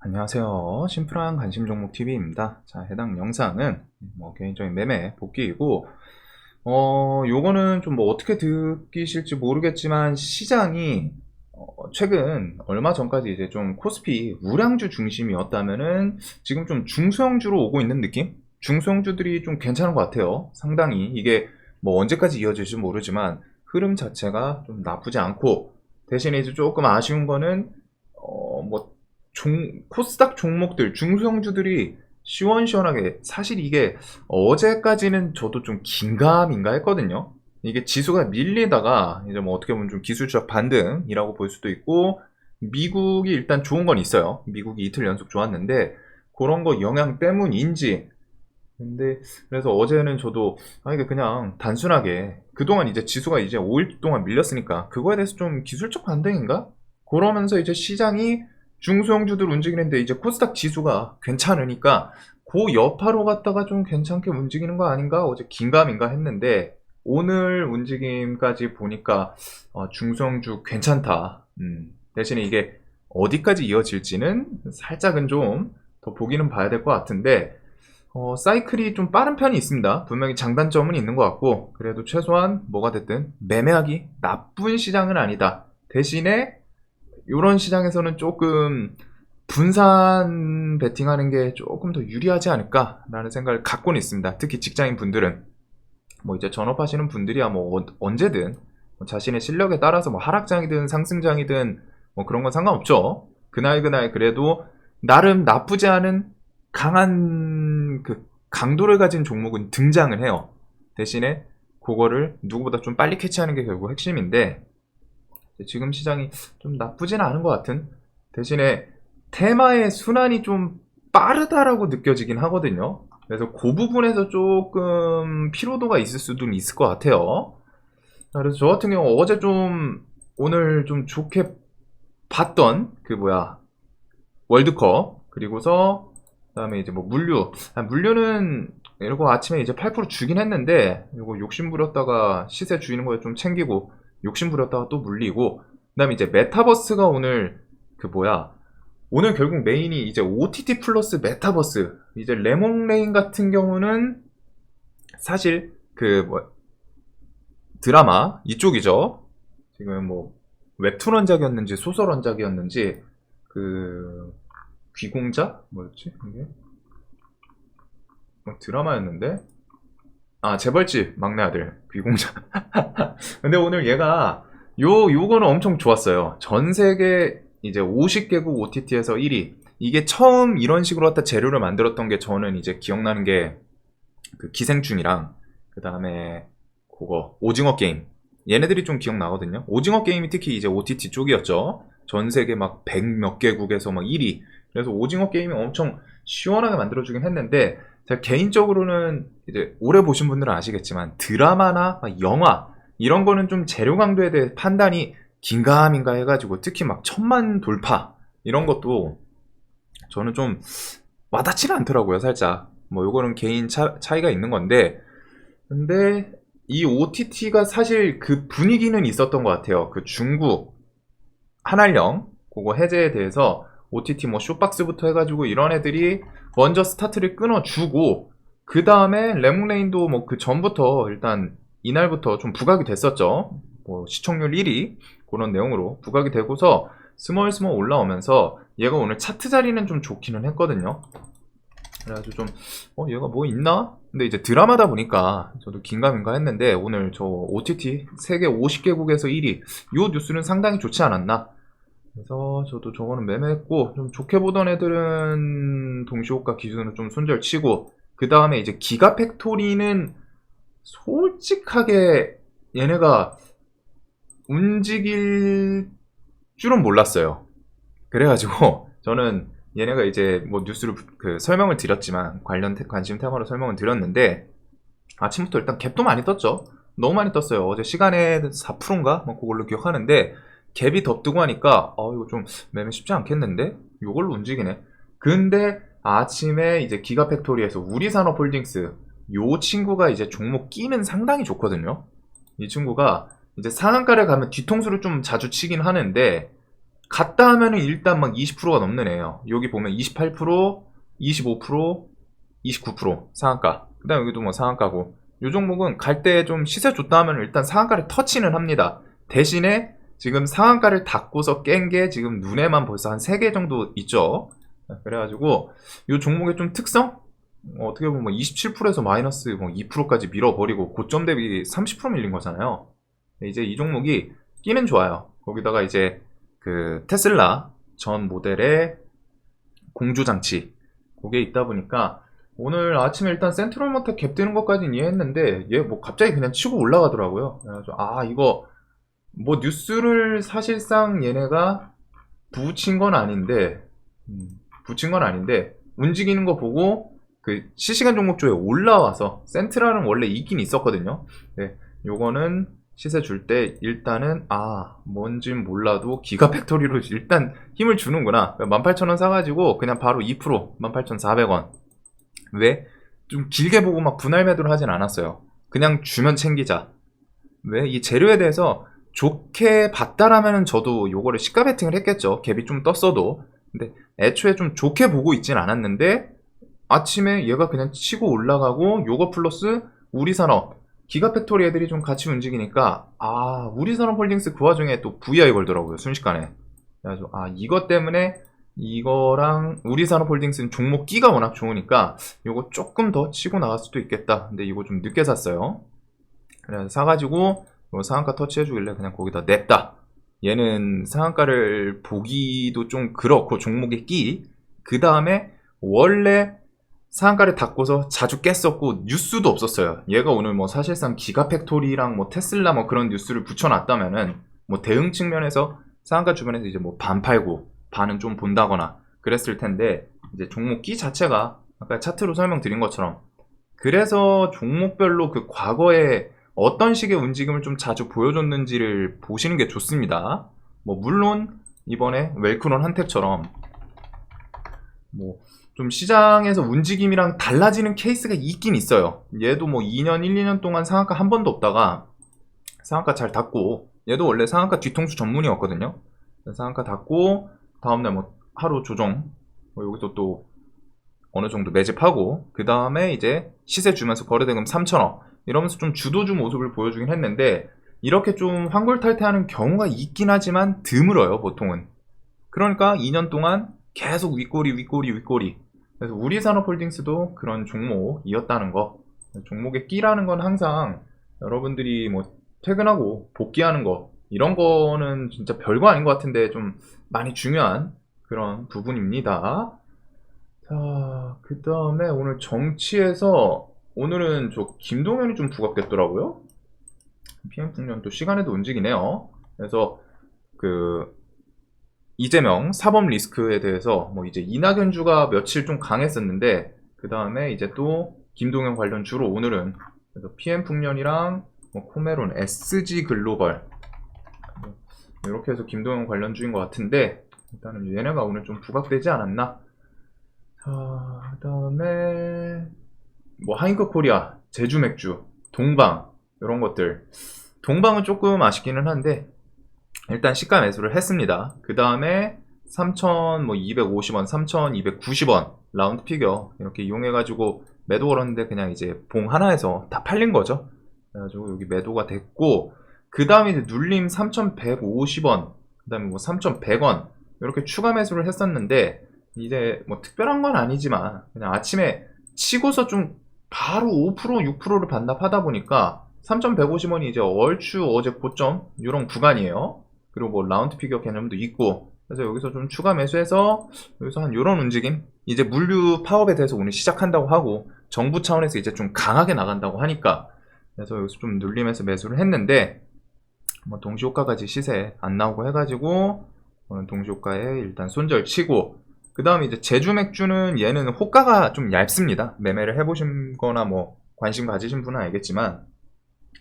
안녕하세요. 심플한 관심 종목 TV입니다. 자, 해당 영상은 개인적인 매매 복귀이고, 요거는 좀 어떻게 느끼실지 모르겠지만, 시장이, 최근 얼마 전까지 이제 좀 코스피 우량주 중심이었다면은, 지금 좀 중소형주로 오고 있는 느낌? 중소형주들이 좀 괜찮은 것 같아요. 상당히. 이게 언제까지 이어질지 모르지만, 흐름 자체가 좀 나쁘지 않고, 대신에 이제 조금 아쉬운 거는, 코스닥 종목들, 중소형주들이 시원시원하게, 사실 이게 어제까지는 저도 좀 긴가민가 했거든요. 이게 지수가 밀리다가 이제 어떻게 보면 좀 기술적 반등이라고 볼 수도 있고, 미국이 일단 좋은 건 있어요. 미국이 이틀 연속 좋았는데 그런 거 영향 때문인지. 근데 그래서 어제는 저도 이게 그냥 단순하게 그동안 이제 지수가 이제 5일 동안 밀렸으니까 그거에 대해서 좀 기술적 반등인가? 그러면서 이제 시장이 중소형주들 움직이는데 이제 코스닥 지수가 괜찮으니까 그 여파로 갔다가 좀 괜찮게 움직이는 거 아닌가? 어제 긴가민가 했는데 오늘 움직임까지 보니까 중소형주 괜찮다. 대신에 이게 어디까지 이어질지는 살짝은 좀 더 보기는 봐야 될 것 같은데 사이클이 좀 빠른 편이 있습니다. 분명히 장단점은 있는 것 같고, 그래도 최소한 뭐가 됐든 매매하기 나쁜 시장은 아니다. 대신에 이런 시장에서는 조금 분산 베팅하는 게 조금 더 유리하지 않을까라는 생각을 갖고는 있습니다. 특히 직장인 분들은 이제 전업하시는 분들이야 언제든 자신의 실력에 따라서 하락장이든 상승장이든 그런 건 상관없죠. 그날 그날 그래도 나름 나쁘지 않은 강한 그 강도를 가진 종목은 등장을 해요. 대신에 그거를 누구보다 좀 빨리 캐치하는 게 결국 핵심인데, 지금 시장이 좀 나쁘진 않은 것 같은, 대신에 테마의 순환이 좀 빠르다라고 느껴지긴 하거든요. 그래서 그 부분에서 조금 피로도가 있을 수도 있을 것 같아요. 그래서 저 같은 경우 어제 좀 오늘 좀 좋게 봤던 월드컵, 그리고서 그다음에 이제 물류는 이러고 아침에 이제 8% 주긴 했는데, 이거 욕심 부렸다가 시세 주이는 거에 좀 챙기고 욕심 부렸다가 또 물리고, 그다음에 이제 메타버스가 오늘 오늘 결국 메인이 이제 OTT 플러스 메타버스. 이제 레몬레인 같은 경우는 사실 드라마 이쪽이죠. 지금 웹툰 원작이었는지 소설 원작이었는지 귀공자? 뭐였지? 이게? 드라마였는데? 재벌집 막내 아들 귀공자. 근데 오늘 얘가 요거는 엄청 좋았어요. 전 세계 이제 50개국 OTT에서 1위. 이게 처음 이런 식으로 갖다 재료를 만들었던 게 저는 이제 기억나는 게 기생충이랑 그 다음에 오징어 게임. 얘네들이 좀 기억나거든요. 오징어 게임이 특히 이제 OTT 쪽이었죠. 전 세계 100 몇 개국에서 1위. 그래서 오징어 게임이 엄청 시원하게 만들어주긴 했는데, 제가 개인적으로는 이제 오래 보신 분들은 아시겠지만 드라마나 영화 이런 거는 좀 재료 강도에 대해 판단이 긴가민가 해가지고, 특히 1000만 돌파 이런 것도 저는 좀 와닿지는 않더라고요. 살짝 요거는 개인 차이가 있는 건데, 근데 이 OTT가 사실 그 분위기는 있었던 것 같아요. 중국 한알령 그거 해제에 대해서 OTT 쇼박스부터 해가지고 이런 애들이 먼저 스타트를 끊어주고, 그 다음에 레몬레인도 그 전부터 일단 이날부터 좀 부각이 됐었죠. 시청률 1위 그런 내용으로 부각이 되고서 스멀스멀 올라오면서 얘가 오늘 차트 자리는 좀 좋기는 했거든요. 그래가지고 좀 얘가 있나? 근데 이제 드라마다 보니까 저도 긴가민가 했는데, 오늘 저 OTT 세계 50개국에서 1위 요 뉴스는 상당히 좋지 않았나. 그래서 저도 저거는 매매했고, 좀 좋게 보던 애들은 동시호가 기준으로 좀 손절치고, 그 다음에 이제 기가팩토리는 솔직하게 얘네가 움직일 줄은 몰랐어요. 그래가지고 저는 얘네가 이제 뉴스를 설명을 드렸지만, 관심 테마로 설명을 드렸는데, 아침부터 일단 갭도 많이 떴죠. 너무 많이 떴어요. 어제 시간에 4%인가 그걸로 기억하는데, 갭이 더 뜨고 하니까 이거 좀 매매 쉽지 않겠는데? 이걸로 움직이네. 근데 아침에 이제 기가팩토리에서 우리산업홀딩스 요 친구가 이제 종목 끼는 상당히 좋거든요. 이 친구가 이제 상한가를 가면 뒤통수를 좀 자주 치긴 하는데, 갔다 하면은 일단 막 20%가 넘는 애예요. 여기 보면 28%, 25%, 29% 상한가. 그 다음에 여기도 뭐 상한가고. 요 종목은 갈 때 좀 시세 좋다 하면 일단 상한가를 터치는 합니다. 대신에 지금 상한가를 닫고서 깬 게 지금 눈에만 벌써 한 3개 정도 있죠. 그래가지고 요 종목의 좀 특성? 어떻게 보면 뭐 27%에서 마이너스 뭐 2%까지 밀어버리고 고점 대비 30% 밀린 거잖아요. 이제 이 종목이 끼는 좋아요. 거기다가 이제 그 테슬라 전 모델의 공조장치 그게 있다 보니까 오늘 아침에 일단 센트럴모터 갭 뜨는 것까지는 이해했는데 얘 뭐 갑자기 그냥 치고 올라가더라고요. 그래가지고 아 이거 뭐 뉴스를 사실상 얘네가 붙인 건 아닌데 붙인 건 아닌데 움직이는 거 보고 그 실시간 종목 쪽에 올라와서 센트럴은 원래 있긴 있었거든요. 네, 요거는 시세 줄 때 일단은 아 뭔진 몰라도 기가팩토리로 일단 힘을 주는구나. 18,000원 사가지고 그냥 바로 2% 18,400원. 왜? 좀 길게 보고 막 분할 매도를 하진 않았어요. 그냥 주면 챙기자. 왜? 이 재료에 대해서 좋게 봤다라면 저도 요거를 시가 베팅을 했겠죠. 갭이 좀 떴어도. 근데 애초에 좀 좋게 보고 있진 않았는데 아침에 얘가 그냥 치고 올라가고 요거 플러스 우리산업 기가팩토리 애들이 좀 같이 움직이니까 아 우리산업홀딩스 그 와중에 또 VI 걸더라고요. 순식간에. 그래가지고 아 이것 때문에 이거랑 우리산업홀딩스는 종목 끼가 워낙 좋으니까 요거 조금 더 치고 나갈 수도 있겠다. 근데 이거 좀 늦게 샀어요. 그래서 사가지고 요 상한가 터치해주길래 그냥 거기다 냈다. 얘는 상한가를 보기도 좀 그렇고 종목의 끼. 그 다음에 원래 상한가를 닫고서 자주 깼었고 뉴스도 없었어요. 얘가 오늘 뭐 사실상 기가팩토리랑 뭐 테슬라 뭐 그런 뉴스를 붙여놨다면은 뭐 대응 측면에서 상한가 주변에서 이제 뭐 반 팔고 반은 좀 본다거나 그랬을 텐데 이제 종목 끼 자체가 아까 차트로 설명드린 것처럼 그래서 종목별로 그 과거에 어떤 식의 움직임을 좀 자주 보여줬는지를 보시는 게 좋습니다. 뭐 물론 이번에 웰크론 한택처럼 뭐 좀 시장에서 움직임이랑 달라지는 케이스가 있긴 있어요. 얘도 뭐 2년, 1, 2년 동안 상한가 한 번도 없다가 상한가 잘 닫고 얘도 원래 상한가 뒤통수 전문이었거든요. 상한가 닫고 다음날 뭐 하루 조정 뭐 여기서 또 어느 정도 매집하고 그 다음에 이제 시세 주면서 거래대금 3천억 이러면서 좀 주도주 모습을 보여주긴 했는데 이렇게 좀 환골탈퇴하는 경우가 있긴 하지만 드물어요 보통은. 그러니까 2년 동안 계속 윗꼬리 그래서 우리산업홀딩스도 그런 종목이었다는 거. 종목의 끼라는 건 항상 여러분들이 뭐 퇴근하고 복귀하는 거 이런 거는 진짜 별거 아닌 것 같은데 좀 많이 중요한 그런 부분입니다. 자, 그 다음에 오늘 정치에서 오늘은 저 김동연이 좀 부각됐더라고요. PM 풍년 또 시간에도 움직이네요. 그래서 그 이재명 사법 리스크에 대해서 뭐 이제 이낙연 주가 며칠 좀 강했었는데 그 다음에 이제 또 김동연 관련 주로 오늘은 그래서 PM 풍년이랑 뭐 코메론, SG 글로벌 이렇게 해서 김동연 관련 주인 것 같은데 일단은 얘네가 오늘 좀 부각되지 않았나? 자, 그 다음에 뭐 하이크 코리아, 제주 맥주, 동방 이런 것들. 동방은 조금 아쉽기는 한데 일단 시가 매수를 했습니다. 그 다음에 3,250원, 3,290원 라운드 피겨 이렇게 이용해가지고 매도 걸었는데 그냥 이제 봉 하나에서 다 팔린 거죠. 그래가지고 여기 매도가 됐고 그 다음에 이제 눌림 3,150원, 그 다음에 뭐 3,100원 이렇게 추가 매수를 했었는데 이제 뭐 특별한 건 아니지만 그냥 아침에 치고서 좀 바로 5%, 6%를 반납하다 보니까 3,150원이 이제 얼추 어제 고점 이런 구간이에요. 그리고 뭐 라운드 피겨 개념도 있고 그래서 여기서 좀 추가 매수해서 여기서 한 이런 움직임 이제 물류 파업에 대해서 오늘 시작한다고 하고 정부 차원에서 이제 좀 강하게 나간다고 하니까 그래서 여기서 좀 눌리면서 매수를 했는데 뭐 동시효과까지 시세 안 나오고 해가지고 동시효과에 일단 손절 치고 그 다음에 이제 제주 맥주는 얘는 호가가 좀 얇습니다. 매매를 해보신 거나 뭐 관심 가지신 분은 알겠지만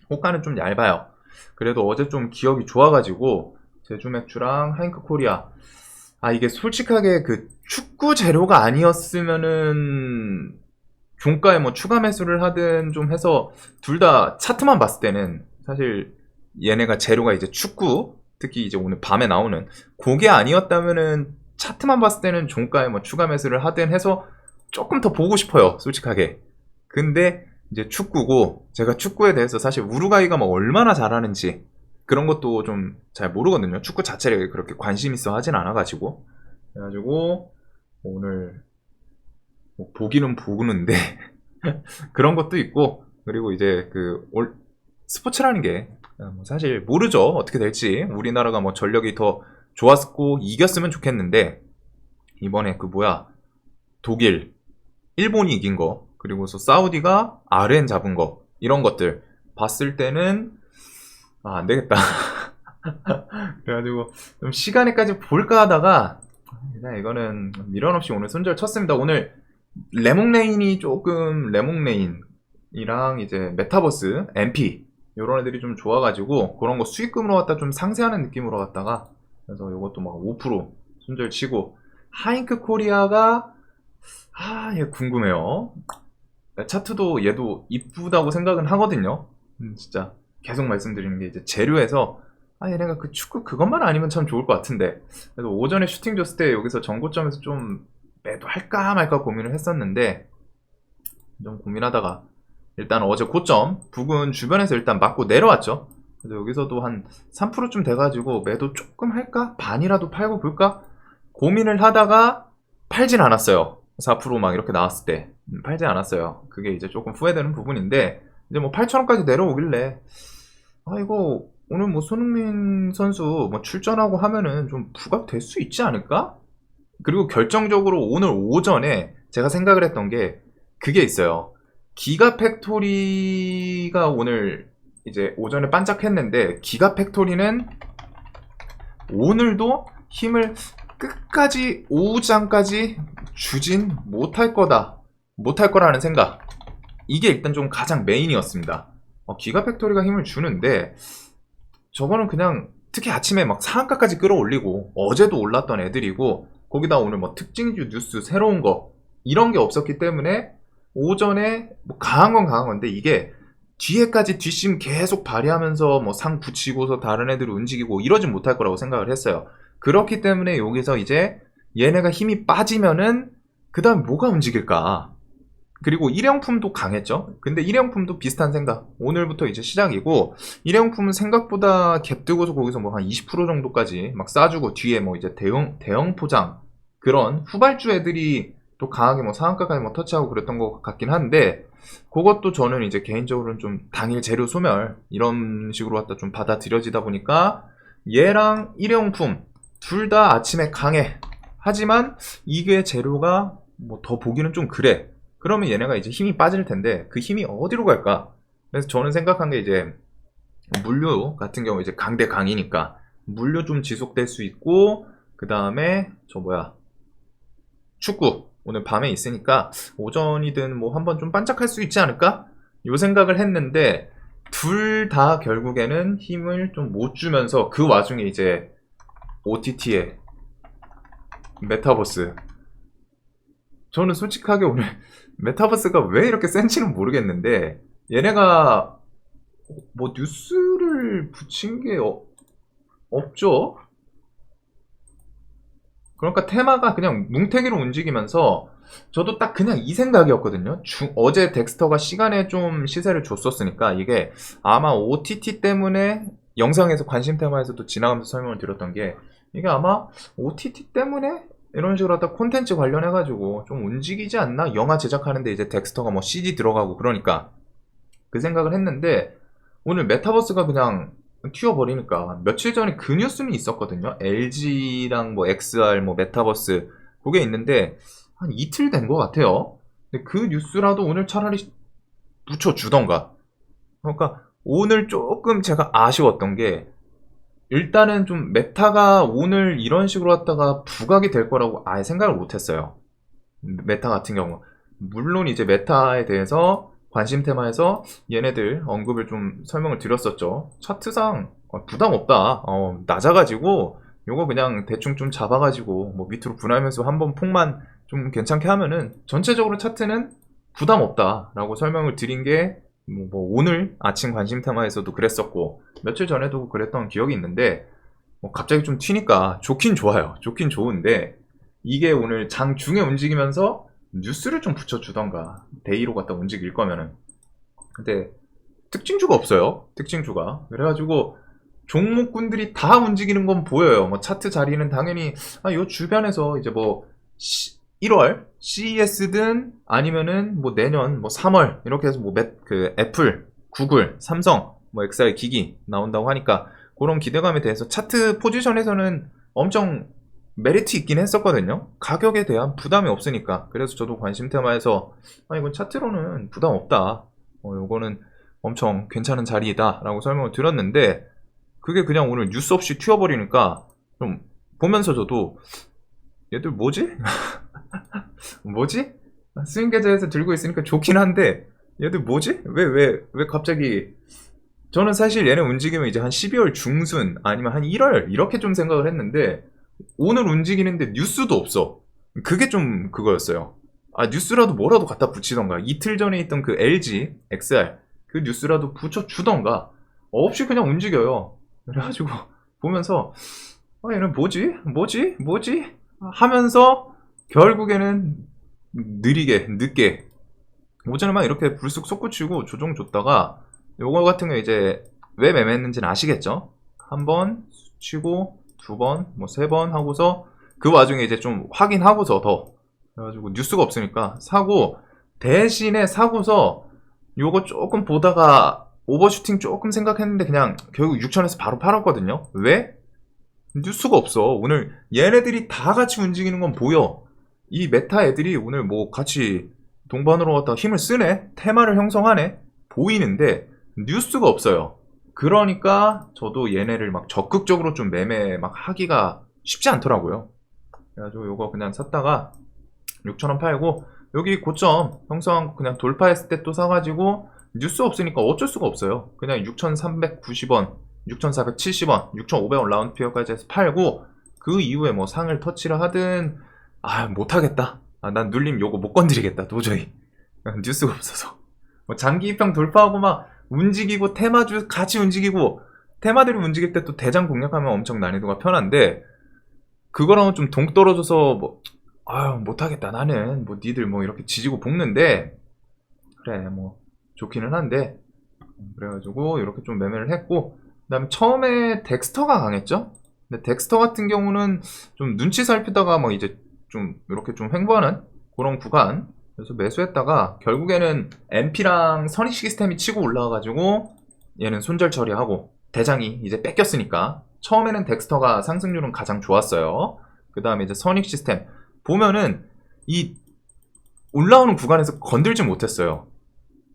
호가는 좀 얇아요. 그래도 어제 좀 기억이 좋아가지고 제주 맥주랑 하이크 코리아 아 이게 솔직하게 그 축구 재료가 아니었으면은 종가에 뭐 추가 매수를 하든 좀 해서 둘 다 차트만 봤을 때는 사실 얘네가 재료가 이제 축구 특히 이제 오늘 밤에 나오는 그게 아니었다면은 차트만 봤을 때는 종가에 뭐 추가 매수를 하든 해서 조금 더 보고 싶어요, 솔직하게. 근데 이제 축구고, 제가 축구에 대해서 사실 우루과이가 뭐 얼마나 잘하는지 그런 것도 좀 잘 모르거든요. 축구 자체를 그렇게 관심 있어 하진 않아가지고. 그래가지고 오늘 뭐 보기는 보는데 그런 것도 있고, 그리고 이제 스포츠라는 게 사실 모르죠, 어떻게 될지. 우리나라가 뭐 전력이 더 좋았고 이겼으면 좋겠는데, 이번에 독일, 일본이 이긴 거, 그리고서 사우디가 아르헨 잡은 거, 이런 것들 봤을 때는 안 되겠다. 그래가지고 좀 시간에까지 볼까 하다가 그냥 이거는 미련 없이 오늘 손절 쳤습니다. 오늘 레몽레인이랑 이제 메타버스, MP 요런 애들이 좀 좋아가지고 그런 거 수익금으로 갖다 좀 상세하는 느낌으로 갖다가, 그래서 이것도 막 5% 손절 치고, 하잉크 코리아가 얘 궁금해요. 차트도 얘도 이쁘다고 생각은 하거든요. 진짜 계속 말씀드리는 게 이제 재료에서 얘네가 그 축구 그것만 아니면 참 좋을 것 같은데, 그래서 오전에 슈팅 줬을 때 여기서 전고점에서 좀 매도할까 말까 고민을 했었는데, 좀 고민하다가 일단 어제 고점 부근 주변에서 일단 맞고 내려왔죠. 그래서 여기서도 한 3%쯤 돼가지고 매도 조금 할까? 반이라도 팔고 볼까? 고민을 하다가 팔진 않았어요. 4% 막 이렇게 나왔을 때 팔지 않았어요. 그게 이제 조금 후회되는 부분인데, 이제 뭐 8,000원까지 내려오길래 이거 오늘 뭐 손흥민 선수 뭐 출전하고 하면은 좀 부각될 수 있지 않을까? 그리고 결정적으로 오늘 오전에 제가 생각을 했던 게 그게 있어요. 기가 팩토리가 오늘 이제 오전에 반짝했는데, 기가 팩토리는 오늘도 힘을 끝까지 오후장까지 주진 못할 거라는 생각. 이게 일단 좀 가장 메인이었습니다. 기가 팩토리가 힘을 주는데, 저거는 그냥 특히 아침에 막 상한가까지 끌어올리고 어제도 올랐던 애들이고, 거기다 오늘 뭐 특징주 뉴스 새로운 거 이런 게 없었기 때문에 오전에 뭐 강한 건 강한 건데, 이게 뒤에까지 뒷심 계속 발휘하면서 뭐 상 붙이고서 다른 애들 움직이고 이러진 못할 거라고 생각을 했어요. 그렇기 때문에 여기서 이제 얘네가 힘이 빠지면은 그 다음 뭐가 움직일까. 그리고 일회용품도 강했죠. 근데 일회용품도 비슷한 생각. 오늘부터 이제 시작이고, 일회용품은 생각보다 갭 뜨고서 거기서 뭐 한 20% 정도까지 막 싸주고, 뒤에 뭐 이제 대형 포장 그런 후발주 애들이 또 강하게 뭐 상한가까지 뭐 터치하고 그랬던 것 같긴 한데, 그것도 저는 이제 개인적으로는 좀 당일 재료 소멸 이런 식으로 갖다 좀 받아들여지다 보니까 얘랑 일회용품 둘 다 아침에 강해. 하지만 이게 재료가 뭐 더 보기는 좀 그래. 그러면 얘네가 이제 힘이 빠질 텐데 그 힘이 어디로 갈까? 그래서 저는 생각한 게 이제 물류 같은 경우 이제 강대 강이니까 물류 좀 지속될 수 있고, 그 다음에 축구 오늘 밤에 있으니까 오전이든 뭐 한번 좀 반짝할 수 있지 않을까? 요 생각을 했는데, 둘 다 결국에는 힘을 좀 못 주면서 그 와중에 이제 OTT의 메타버스, 저는 솔직하게 오늘 메타버스가 왜 이렇게 센지는 모르겠는데, 얘네가 뭐 뉴스를 붙인 게 없죠? 그러니까 테마가 그냥 뭉태기로 움직이면서, 저도 딱 그냥 이 생각이었거든요. 어제 덱스터가 시간에 좀 시세를 줬었으니까 이게 아마 OTT 때문에, 영상에서 관심 테마에서도 지나가면서 설명을 드렸던 게, 이게 아마 OTT 때문에 이런 식으로 하다 콘텐츠 관련해가지고 좀 움직이지 않나? 영화 제작하는데 이제 덱스터가 뭐 CG 들어가고 그러니까 그 생각을 했는데, 오늘 메타버스가 그냥 튀어버리니까, 며칠 전에 그 뉴스는 있었거든요. LG랑 뭐 XR 뭐 메타버스 그게 있는데 한 이틀 된 것 같아요. 근데 그 뉴스라도 오늘 차라리 붙여주던가. 그러니까 오늘 조금 제가 아쉬웠던 게, 일단은 좀 메타가 오늘 이런 식으로 왔다가 부각이 될 거라고 아예 생각을 못했어요. 메타 같은 경우 물론 이제 메타에 대해서 관심 테마에서 얘네들 언급을 좀 설명을 드렸었죠. 차트상 부담 없다. 낮아가지고 요거 그냥 대충 좀 잡아가지고 뭐 밑으로 분할면서 한번 폭만 좀 괜찮게 하면은 전체적으로 차트는 부담 없다라고 설명을 드린 게 뭐 오늘 아침 관심 테마에서도 그랬었고 며칠 전에도 그랬던 기억이 있는데, 뭐 갑자기 좀 튀니까 좋긴 좋아요. 좋긴 좋은데 이게 오늘 장중에 움직이면서 뉴스를 좀 붙여주던가 데이로 갖다 움직일 거면은. 근데 특징주가 없어요. 특징주가. 그래가지고 종목군들이 다 움직이는 건 보여요. 뭐 차트 자리는 당연히 요 주변에서 이제 뭐 1월 CES든 아니면은 뭐 내년 뭐 3월 이렇게 해서 뭐 그 애플, 구글, 삼성, 뭐 XR 기기 나온다고 하니까 그런 기대감에 대해서 차트 포지션에서는 엄청 메리트 있긴 했었거든요. 가격에 대한 부담이 없으니까. 그래서 저도 관심 테마에서 이건 차트로는 부담 없다. 요거는 엄청 괜찮은 자리이다 라고 설명을 드렸는데 그게 그냥 오늘 뉴스 없이 튀어버리니까 좀 보면서 저도 얘들 뭐지? 뭐지? 스윙 계좌에서 들고 있으니까 좋긴 한데 얘들 뭐지? 왜 갑자기 저는 사실 얘네 움직이면 이제 한 12월 중순 아니면 한 1월 이렇게 좀 생각을 했는데 오늘 움직이는데 뉴스도 없어. 그게 좀 그거였어요. 뉴스라도 뭐라도 갖다 붙이던가 이틀 전에 있던 그 LG, XR 그 뉴스라도 붙여주던가 없이 그냥 움직여요. 그래가지고 보면서 얘는 뭐지 하면서 결국에는 늦게 오전에 막 이렇게 불쑥 솟구치고 조정 줬다가 요거 같은 거 이제 왜 매매했는지는 아시겠죠? 한 번 치고 두 번, 뭐 세 번 하고서 그 와중에 이제 좀 확인하고서 더 그래가지고 뉴스가 없으니까 사고 대신에 사고서 요거 조금 보다가 오버슈팅 조금 생각했는데 그냥 결국 6천에서 바로 팔았거든요. 왜? 뉴스가 없어. 오늘 얘네들이 다 같이 움직이는 건 보여. 이 메타 애들이 오늘 뭐 같이 동반으로 갖다 힘을 쓰네? 테마를 형성하네? 보이는데 뉴스가 없어요. 그러니까 저도 얘네를 막 적극적으로 좀 매매 막 하기가 쉽지 않더라고요. 그래가지고 요거 그냥 샀다가 6,000원 팔고 여기 고점 형성 그냥 돌파했을 때 또 사가지고 뉴스 없으니까 어쩔 수가 없어요. 그냥 6,390원, 6,470원, 6,500원 라운드 피어까지 해서 팔고 그 이후에 뭐 상을 터치를 하든 못하겠다. 난 눌림 요거 못 건드리겠다 도저히. 뉴스가 없어서. 뭐 장기 입형 돌파하고 막 움직이고 테마주 같이 움직이고 테마들이 움직일 때 또 대장 공략하면 엄청 난이도가 편한데 그거랑은 좀 동떨어져서 뭐 못하겠다 나는 뭐 니들 뭐 이렇게 지지고 볶는데 그래 뭐 좋기는 한데 그래가지고 이렇게 좀 매매를 했고 그 다음에 처음에 덱스터가 강했죠. 근데 덱스터 같은 경우는 좀 눈치 살피다가 뭐 이제 좀 이렇게 좀 횡보하는 그런 구간 그래서 매수했다가 결국에는 MP랑 선익 시스템이 치고 올라와가지고 얘는 손절 처리하고 대장이 이제 뺏겼으니까 처음에는 덱스터가 상승률은 가장 좋았어요. 그 다음에 이제 선익 시스템 보면은 이 올라오는 구간에서 건들지 못했어요.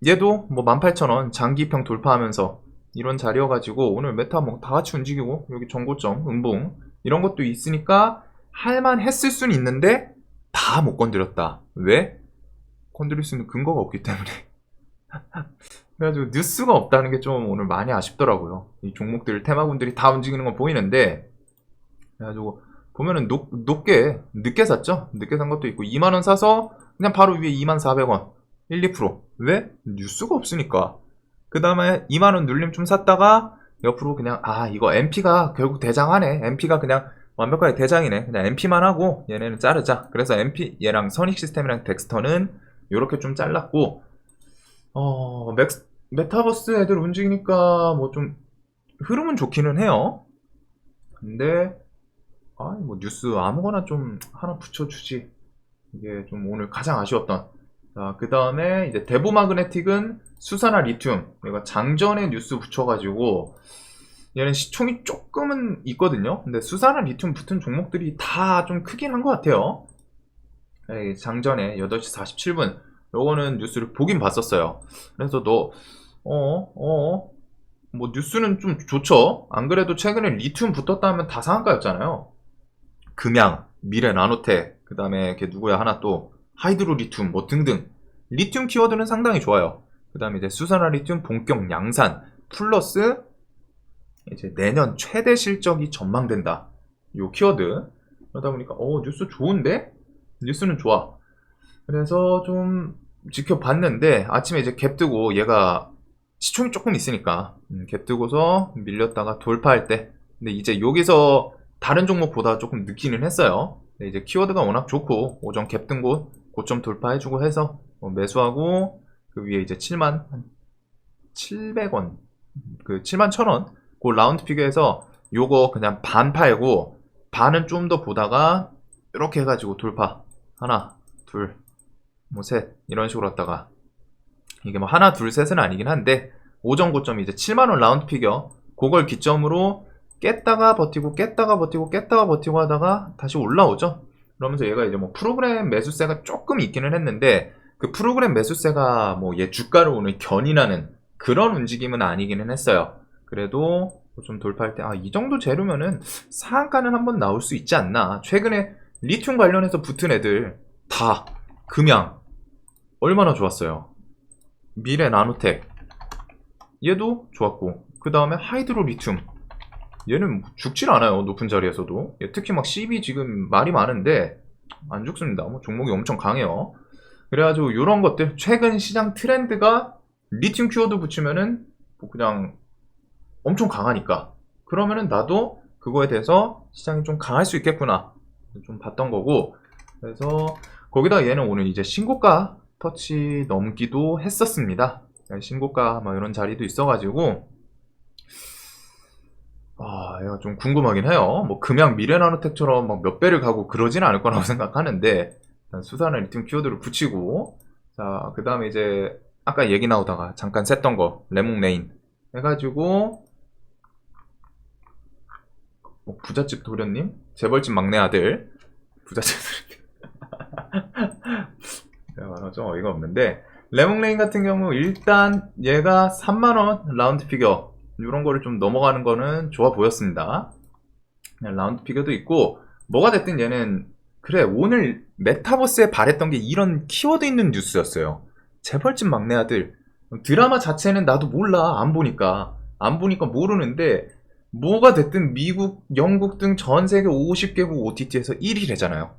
얘도 뭐 18,000원 장기평 돌파하면서 이런 자리여가지고 오늘 메타 뭐 다 같이 움직이고 여기 정고점 음봉 이런 것도 있으니까 할만했을 수는 있는데 다 못 건드렸다. 왜? 건드릴 수 있는 근거가 없기 때문에. 그래가지고 뉴스가 없다는 게 좀 오늘 많이 아쉽더라고요. 이 종목들 테마군들이 다 움직이는 건 보이는데 그래가지고 보면은 늦게 샀죠. 늦게 산 것도 있고 2만원 사서 그냥 바로 위에 24,000원 1, 2%. 왜? 뉴스가 없으니까. 그 다음에 2만원 눌림 좀 샀다가 옆으로 그냥 이거 MP가 결국 대장하네. MP가 그냥 완벽하게 대장이네. 그냥 MP만 하고 얘네는 자르자. 그래서 MP 얘랑 선익 시스템이랑 덱스터는 요렇게 좀 잘랐고 메타버스 애들 움직이니까 뭐 좀 흐름은 좋기는 해요. 근데 뭐 뉴스 아무거나 좀 하나 붙여주지. 이게 좀 오늘 가장 아쉬웠던. 자, 그 다음에 이제 대보마그네틱은 수산화 리튬. 얘가 장전에 뉴스 붙여가지고 얘는 시총이 조금은 있거든요. 근데 수산화 리튬 붙은 종목들이 다 좀 크긴 한 것 같아요. 장전에 8시 47분. 요거는 뉴스를 보긴 봤었어요. 그래서 뭐 뉴스는 좀 좋죠. 안 그래도 최근에 리튬 붙었다 하면 다 상한가였잖아요. 금양, 미래 나노텍, 그 다음에 걔 누구야 하나 또 하이드로 리튬 뭐 등등 리튬 키워드는 상당히 좋아요. 그 다음에 이제 수산화 리튬 본격 양산 플러스 이제 내년 최대 실적이 전망된다. 요 키워드 그러다 보니까 뉴스 좋은데? 뉴스는 좋아. 그래서 좀 지켜봤는데 아침에 이제 갭 뜨고 얘가 시총이 조금 있으니까 갭 뜨고서 밀렸다가 돌파할 때 근데 이제 여기서 다른 종목보다 조금 늦기는 했어요. 근데 이제 키워드가 워낙 좋고 오전 갭 뜬 곳 고점 돌파해주고 해서 매수하고 그 위에 이제 7만 700원 그 7만 1000원 그 라운드 피겨에서 요거 그냥 반 팔고 반은 좀 더 보다가 이렇게 해가지고 돌파 하나 둘 뭐 셋 이런 식으로 왔다가 이게 뭐 하나 둘 셋은 아니긴 한데 오전 고점이 이제 7만원 라운드 피겨 그걸 기점으로 깼다가 버티고 깼다가 버티고 깼다가 버티고 하다가 다시 올라오죠. 그러면서 얘가 이제 뭐 프로그램 매수세가 조금 있기는 했는데 그 프로그램 매수세가 뭐 얘 주가를 오늘 견인하는 그런 움직임은 아니기는 했어요. 그래도 좀 돌파할 때 이 정도 재료면은 상한가는 한번 나올 수 있지 않나. 최근에 리튬 관련해서 붙은 애들 다 금양 얼마나 좋았어요. 미래 나노텍 얘도 좋았고 그 다음에 하이드로 리튬 얘는 죽질 않아요. 높은 자리에서도 특히 막 CB 지금 말이 많은데 안 죽습니다. 뭐 종목이 엄청 강해요. 그래가지고 이런 것들 최근 시장 트렌드가 리튬 키워드 붙이면은 뭐 그냥 엄청 강하니까 그러면은 나도 그거에 대해서 시장이 좀 강할 수 있겠구나 좀 봤던 거고. 그래서 거기다 얘는 오늘 이제 신고가 터치 넘기도 했었습니다. 신고가 막 이런 자리도 있어가지고 얘가 좀 궁금하긴 해요. 뭐 금양 미래나노텍처럼 막 몇 배를 가고 그러진 않을 거라고 생각하는데 일단 수산화 리튬 키워드를 붙이고 자 그 다음에 이제 아까 얘기 나오다가 잠깐 셌던 거 레몽레인 해가지고 뭐 부잣집 도련님 재벌집 막내 아들 부잣집 도련님 내가 좀 어이가 없는데 레몽레인 같은 경우 일단 얘가 3만원 라운드 피겨 이런 거를 좀 넘어가는 거는 좋아 보였습니다. 라운드 피겨도 있고 뭐가 됐든 얘는 그래 오늘 메타버스에 발했던 게 이런 키워드 있는 뉴스였어요. 재벌집 막내 아들 드라마 자체는 나도 몰라 안 보니까 모르는데 뭐가 됐든 미국, 영국 등 전 세계 50개국 OTT에서 1위래잖아요.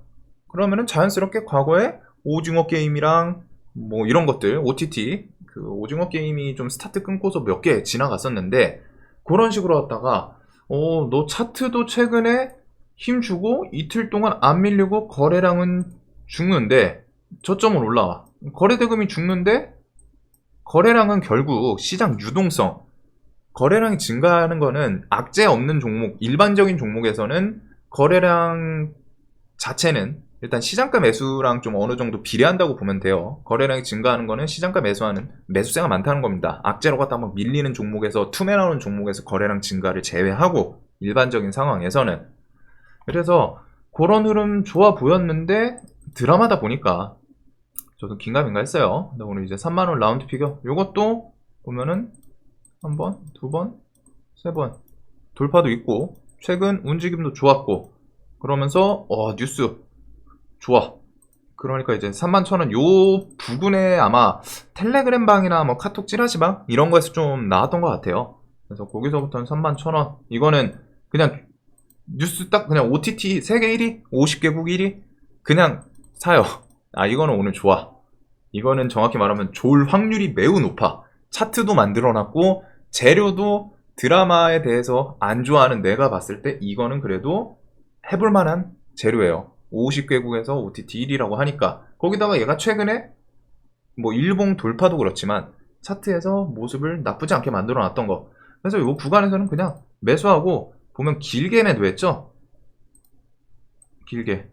그러면은 자연스럽게 과거에 오징어 게임이랑 뭐 이런 것들 OTT 그 오징어 게임이 좀 스타트 끊고서 몇 개 지나갔었는데 그런 식으로 왔다가 너 차트도 최근에 힘주고 이틀 동안 안 밀리고 거래량은 죽는데 저점은 올라와. 거래 대금이 죽는데 거래량은 결국 시장 유동성 거래량이 증가하는 거는 악재 없는 종목 일반적인 종목에서는 거래량 자체는 일단 시장가 매수랑 좀 어느 정도 비례한다고 보면 돼요. 거래량이 증가하는 거는 시장가 매수하는 매수세가 많다는 겁니다. 악재로 갖다 막 밀리는 종목에서 투매 나오는 종목에서 거래량 증가를 제외하고 일반적인 상황에서는 그래서 그런 흐름 좋아 보였는데 드라마다 보니까 저도 긴가민가 했어요. 근데 오늘 이제 3만원 라운드 피겨 요것도 보면은 한 번, 두 번, 세 번 돌파도 있고 최근 움직임도 좋았고 그러면서 뉴스 좋아. 그러니까 이제 31,000원 요 부근에 아마 텔레그램 방이나 뭐 카톡 찌라시방 이런 거에서 좀 나왔던 것 같아요. 그래서 거기서부터는 31,000원 이거는 그냥 뉴스 딱 그냥 OTT 세계 1위 50개국 1위 그냥 사요. 이거는 오늘 좋아. 이거는 정확히 말하면 좋을 확률이 매우 높아. 차트도 만들어놨고 재료도 드라마에 대해서 안 좋아하는 내가 봤을 때 이거는 그래도 해볼 만한 재료예요. 50개국에서 OTT 1위라고 하니까 거기다가 얘가 최근에 뭐 일봉 돌파도 그렇지만 차트에서 모습을 나쁘지 않게 만들어 놨던 거 그래서 이 구간에서는 그냥 매수하고 보면 길게 매도했죠. 길게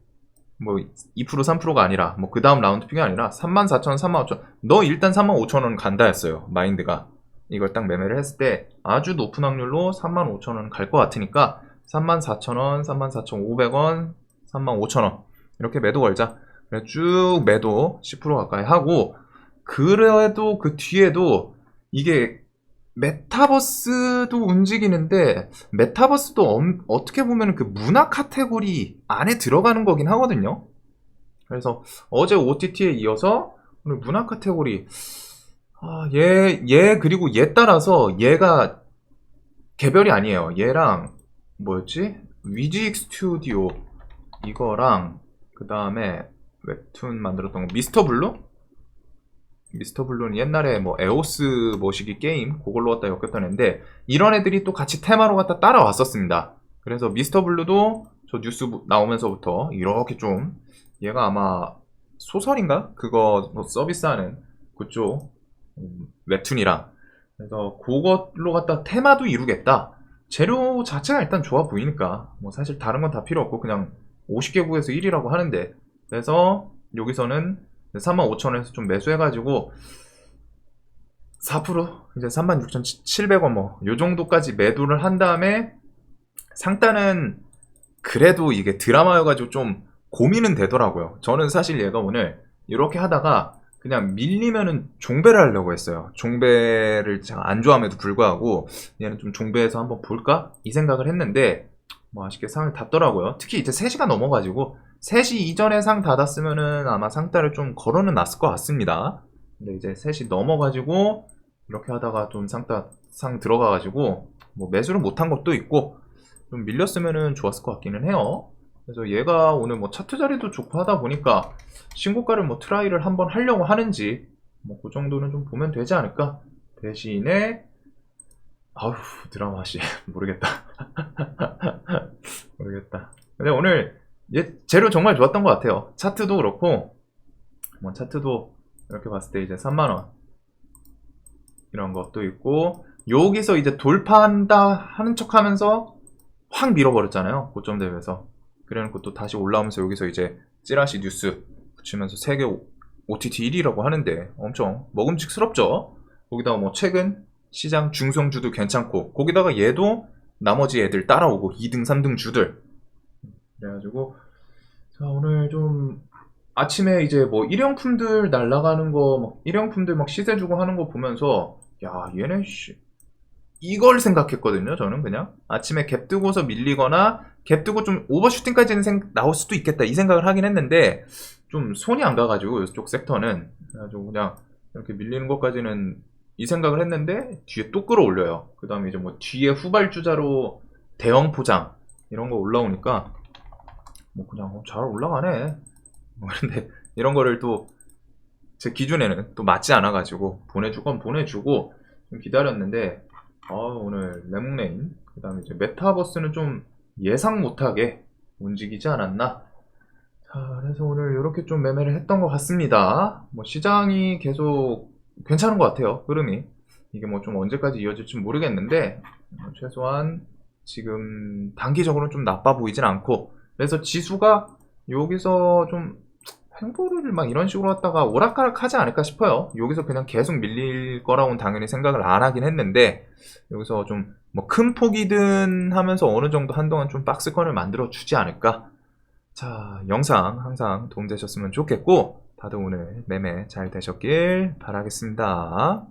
뭐 2% 3%가 아니라 뭐 그 다음 라운드 픽이 아니라 34,000원 35,000원 너 일단 35,000원 간다 했어요. 마인드가 이걸 딱 매매를 했을 때 아주 높은 확률로 35,000원 갈 것 같으니까 34,000원 34,500원 35,000원 이렇게 매도 걸자. 그래 쭉 매도 10% 가까이 하고 그래도 그 뒤에도 이게 메타버스도 움직이는데 메타버스도 어떻게 보면 그 문화 카테고리 안에 들어가는 거긴 하거든요. 그래서 어제 OTT에 이어서 오늘 문화 카테고리 얘 그리고 얘 따라서 얘가 개별이 아니에요. 얘랑 뭐였지? 위직 스튜디오 이거랑 그 다음에 웹툰 만들었던 거 미스터 블루? 미스터 블루는 옛날에 뭐 에오스 머시기 게임 그걸로 갖다 엮였던 애인데 이런 애들이 또 같이 테마로 갖다 따라왔었습니다. 그래서 미스터 블루도 저 뉴스 나오면서부터 이렇게 좀 얘가 아마 소설인가? 그거 뭐 서비스하는 그쪽 웹툰이랑 그래서 그걸로 갖다 테마도 이루겠다. 재료 자체가 일단 좋아 보이니까 뭐 사실 다른 건 다 필요 없고 그냥 50개국에서 1위라고 하는데 그래서 여기서는 35,000원에서 좀 매수해가지고 4% 이제 36,700원 뭐 요 정도까지 매도를 한 다음에 상단은 그래도 이게 드라마여가지고 좀 고민은 되더라고요. 저는 사실 얘가 오늘 이렇게 하다가 그냥 밀리면은 종배를 하려고 했어요. 종배를 제가 안 좋아함에도 불구하고 얘는 좀 종배해서 한번 볼까? 이 생각을 했는데 뭐 아쉽게 상을 닫더라고요. 특히 이제 3시가 넘어가지고 3시 이전에 상 닫았으면은 아마 상따를 좀 걸어는 놨을 것 같습니다. 근데 이제 3시 넘어가지고 이렇게 하다가 좀 상 들어가가지고 뭐 매수를 못한 것도 있고 좀 밀렸으면은 좋았을 것 같기는 해요. 그래서 얘가 오늘 뭐 차트 자리도 좋고 하다 보니까 신고가를 뭐 트라이를 한번 하려고 하는지 뭐 그 정도는 좀 보면 되지 않을까. 대신에 아우 드라마 씨 모르겠다. 모르겠다. 근데 오늘 얘 재료 정말 좋았던 것 같아요. 차트도 그렇고 뭐 차트도 이렇게 봤을 때 이제 3만원 이런 것도 있고 여기서 이제 돌파한다 하는 척 하면서 확 밀어버렸잖아요. 고점 대비해서. 그래놓고 또 다시 올라오면서 여기서 이제 찌라시 뉴스 붙이면서 세계 OTT 1위라고 하는데 엄청 먹음직스럽죠. 거기다가 뭐 최근 시장 중성주도 괜찮고 거기다가 얘도 나머지 애들 따라오고 2등 3등 주들 그래가지고 자 오늘 좀 아침에 이제 뭐 일회용품들 날라가는 거 막 일회용품들 막 시세 주고 하는 거 보면서 야 얘네 씨 이걸 생각했거든요. 저는 그냥 아침에 갭 뜨고서 밀리거나 갭 뜨고 좀 오버슈팅까지는 나올 수도 있겠다 이 생각을 하긴 했는데 좀 손이 안 가가지고 이쪽 섹터는 그래가지고 그냥 이렇게 밀리는 것까지는 이 생각을 했는데 뒤에 또 끌어올려요. 그 다음에 이제 뭐 뒤에 후발주자로 대형 포장 이런 거 올라오니까 뭐 그냥 잘 올라가네. 뭐 근데 이런 거를 또 제 기준에는 또 맞지 않아가지고 보내줄 건 보내주고 좀 기다렸는데 오늘 레몽레인 그 다음에 이제 메타버스는 좀 예상 못하게 움직이지 않았나. 자 그래서 오늘 이렇게 좀 매매를 했던 것 같습니다. 뭐 시장이 계속 괜찮은 것 같아요. 흐름이 이게 뭐 좀 언제까지 이어질지 모르겠는데 최소한 지금 단기적으로는 좀 나빠 보이진 않고 그래서 지수가 여기서 좀 횡보를 막 이런 식으로 했다가 오락가락 하지 않을까 싶어요. 여기서 그냥 계속 밀릴 거라고는 당연히 생각을 안 하긴 했는데 여기서 좀 뭐 큰 폭이든 하면서 어느 정도 한동안 좀 박스권을 만들어 주지 않을까. 자 영상 항상 도움되셨으면 좋겠고 다들 오늘 매매 잘 되셨길 바라겠습니다.